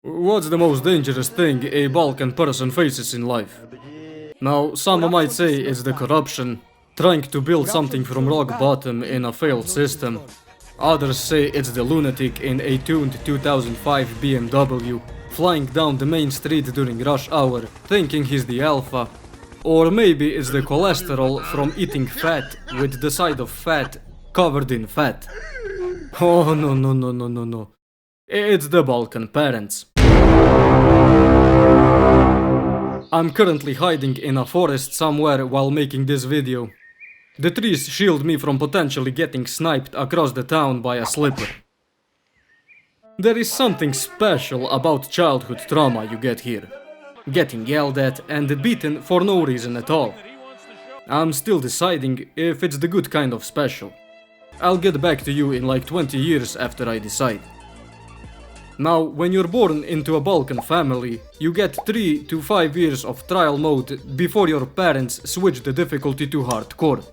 What's the most dangerous thing a Balkan person faces in life? Now, some might say it's the corruption, trying to build something from rock bottom in a failed system. Others say it's the lunatic in a tuned 2005 BMW, flying down the main street during rush hour, thinking he's the alpha. Or maybe it's the cholesterol from eating fat with the side of fat covered in fat. Oh no. It's the Balkan parents. I'm currently hiding in a forest somewhere while making this video. The trees shield me from potentially getting sniped across the town by a slipper. There is something special about childhood trauma you get here. Getting yelled at and beaten for no reason at all. I'm still deciding if it's the good kind of special. I'll get back to you in like 20 years after I decide. Now, when you're born into a Balkan family, you get 3 to 5 years of trial mode before your parents switch the difficulty to hardcore.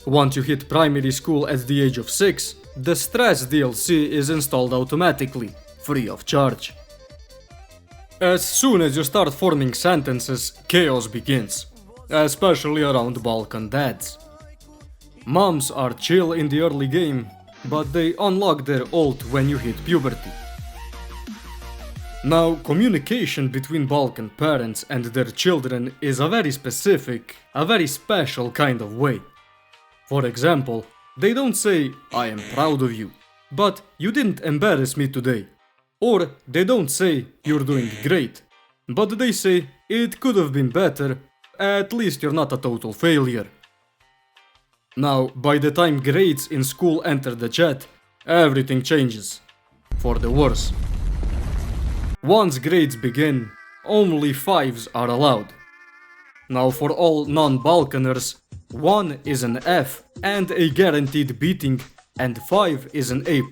Once you hit primary school at the age of 6, the Stress DLC is installed automatically, free of charge. As soon as you start forming sentences, chaos begins, especially around Balkan dads. Moms are chill in the early game, but they unlock their ult when you hit puberty. Now, communication between Balkan parents and their children is a very specific, a very special kind of way. For example, they don't say, "I am proud of you," but "you didn't embarrass me today." Or they don't say, "you're doing great," but they say, "it could have been better, at least you're not a total failure." Now, by the time grades in school enter the chat, everything changes. For the worse. Once grades begin, only 5s are allowed. Now, for all non-Balkaners, 1 is an F and a guaranteed beating, and 5 is an A+,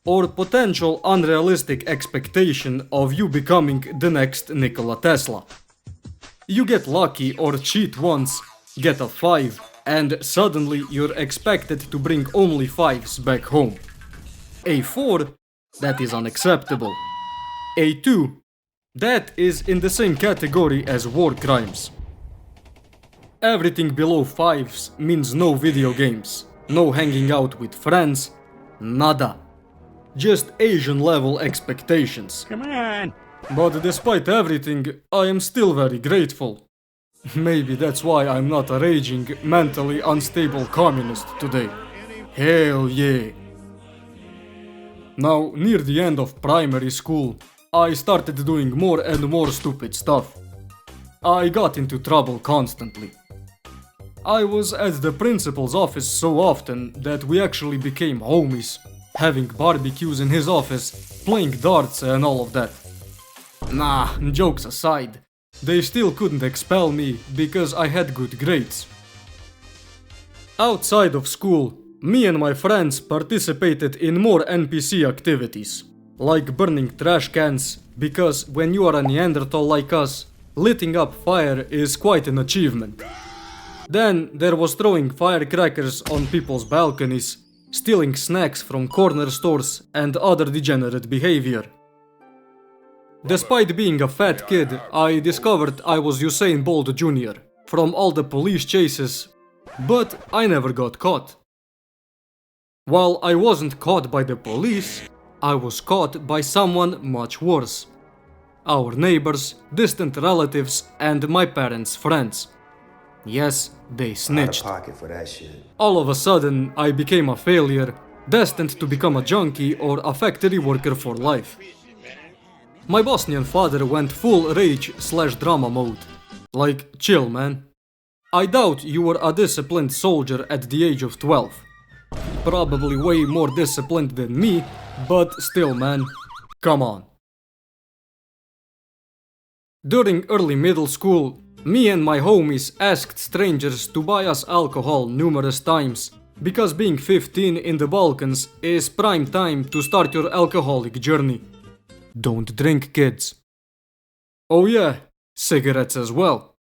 or potential unrealistic expectation of you becoming the next Nikola Tesla. You get lucky or cheat once, get a 5, and suddenly you're expected to bring only 5s back home. A 4, that is unacceptable. A 2, that is in the same category as war crimes. Everything below 5s means no video games, no hanging out with friends, nada. Just Asian level expectations. Come on! But despite everything, I am still very grateful. Maybe that's why I'm not a raging, mentally unstable communist today. Hell yeah! Now, near the end of primary school, I started doing more and more stupid stuff. I got into trouble constantly. I was at the principal's office so often that we actually became homies, having barbecues in his office, playing darts and all of that. Nah, jokes aside, they still couldn't expel me because I had good grades. Outside of school, me and my friends participated in more NPC activities, like burning trash cans, because when you are a Neanderthal like us, lighting up fire is quite an achievement. Then there was throwing firecrackers on people's balconies, stealing snacks from corner stores, and other degenerate behavior. Despite being a fat kid, I discovered I was Usain Bolt Jr. from all the police chases, but I never got caught. While I wasn't caught by the police, I was caught by someone much worse. Our neighbors, distant relatives, and my parents' friends. Yes, they snitched. Out of pocket for that shit. All of a sudden, I became a failure, destined to become a junkie or a factory worker for life. My Bosnian father went full rage/drama mode. Like, chill man. I doubt you were a disciplined soldier at the age of 12. Probably way more disciplined than me, but still man, come on. During early middle school, me and my homies asked strangers to buy us alcohol numerous times, because being 15 in the Balkans is prime time to start your alcoholic journey. Don't drink, kids. Oh yeah, cigarettes as well.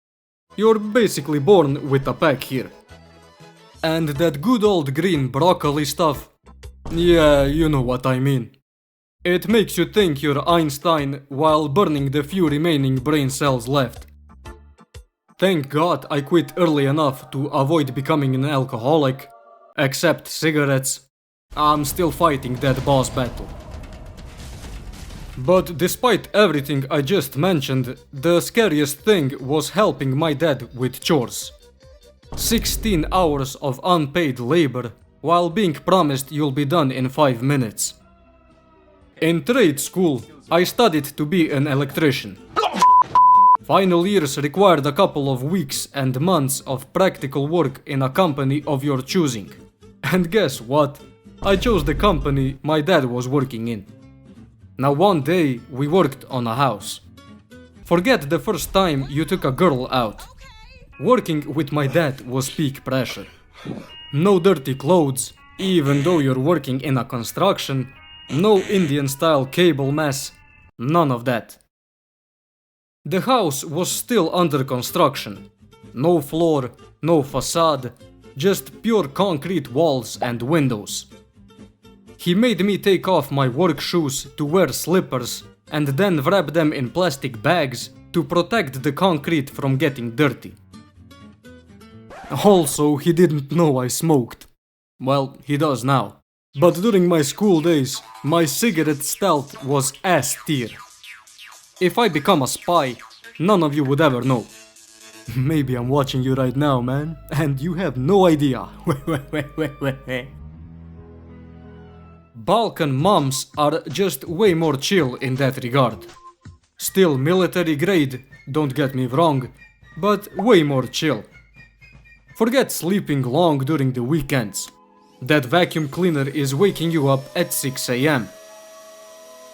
You're basically born with a pack here. And that good old green broccoli stuff? Yeah, you know what I mean. It makes you think you're Einstein while burning the few remaining brain cells left. Thank God I quit early enough to avoid becoming an alcoholic. Except cigarettes. I'm still fighting that boss battle. But despite everything I just mentioned, the scariest thing was helping my dad with chores. 16 hours of unpaid labor, while being promised you'll be done in 5 minutes. In trade school, I studied to be an electrician. Final years required a couple of weeks and months of practical work in a company of your choosing. And guess what? I chose the company my dad was working in. Now one day we worked on a house. Forget the first time you took a girl out. Working with my dad was peak pressure. No dirty clothes, even though you're working in a construction. No Indian style cable mess. None of that. The house was still under construction. No floor, no facade, just pure concrete walls and windows. He made me take off my work shoes to wear slippers and then wrap them in plastic bags to protect the concrete from getting dirty. Also, he didn't know I smoked. Well, he does now. But during my school days, my cigarette stealth was S tier. If I become a spy, none of you would ever know. Maybe I'm watching you right now, man, and you have no idea. Balkan moms are just way more chill in that regard. Still military grade, don't get me wrong, but way more chill. Forget sleeping long during the weekends. That vacuum cleaner is waking you up at 6 AM.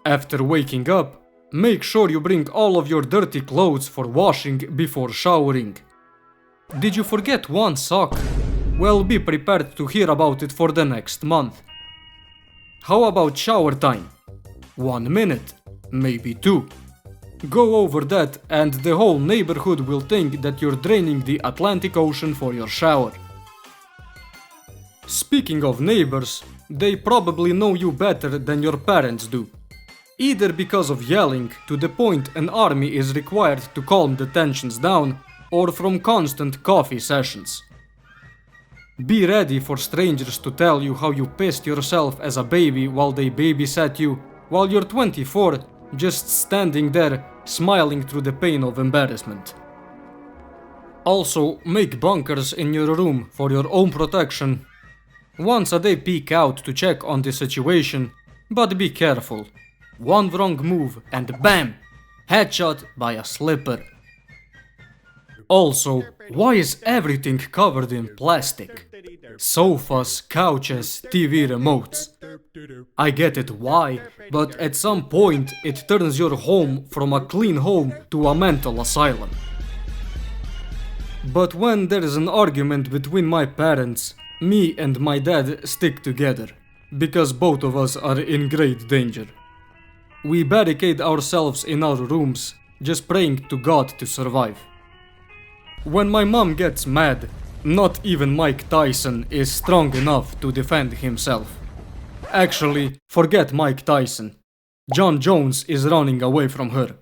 After waking up, make sure you bring all of your dirty clothes for washing before showering. Did you forget one sock? Well, be prepared to hear about it for the next month. How about shower time? 1 minute, maybe 2. Go over that and the whole neighborhood will think that you're draining the Atlantic Ocean for your shower. Speaking of neighbors, they probably know you better than your parents do. Either because of yelling to the point an army is required to calm the tensions down, or from constant coffee sessions. Be ready for strangers to tell you how you pissed yourself as a baby while they babysat you, while you're 24, just standing there, smiling through the pain of embarrassment. Also, make bunkers in your room for your own protection. Once a day peek out to check on the situation, but be careful. One wrong move and BAM! Headshot by a slipper. Also, why is everything covered in plastic? Sofas, couches, TV remotes. I get it why, but at some point it turns your home from a clean home to a mental asylum. But when there is an argument between my parents, me and my dad stick together, because both of us are in great danger. We barricade ourselves in our rooms, just praying to God to survive. When my mom gets mad, not even Mike Tyson is strong enough to defend himself. Actually, forget Mike Tyson. John Jones is running away from her.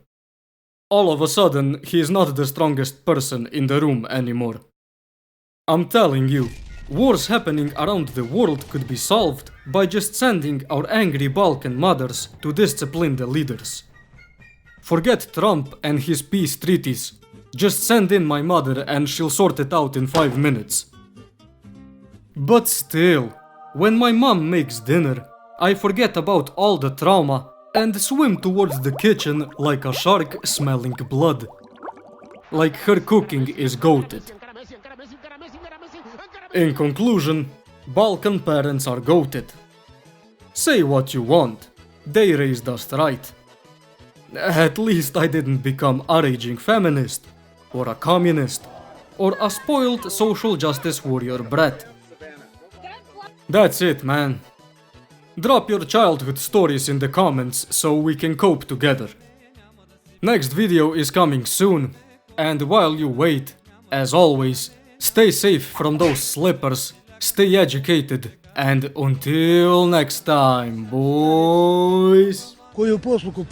All of a sudden, he is not the strongest person in the room anymore. I'm telling you, wars happening around the world could be solved by just sending our angry Balkan mothers to discipline the leaders. Forget Trump and his peace treaties. Just send in my mother and she'll sort it out in 5 minutes. But still, when my mom makes dinner, I forget about all the trauma and swim towards the kitchen like a shark smelling blood. Like her cooking is goated. In conclusion, Balkan parents are goated. Say what you want, they raised us right. At least I didn't become a raging feminist, or a communist, or a spoiled social justice warrior brat. That's it, man. Drop your childhood stories in the comments so we can cope together. Next video is coming soon, and while you wait, as always, stay safe from those slippers, stay educated, and until next time, boys. Koju posluku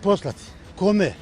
poslati? Kome?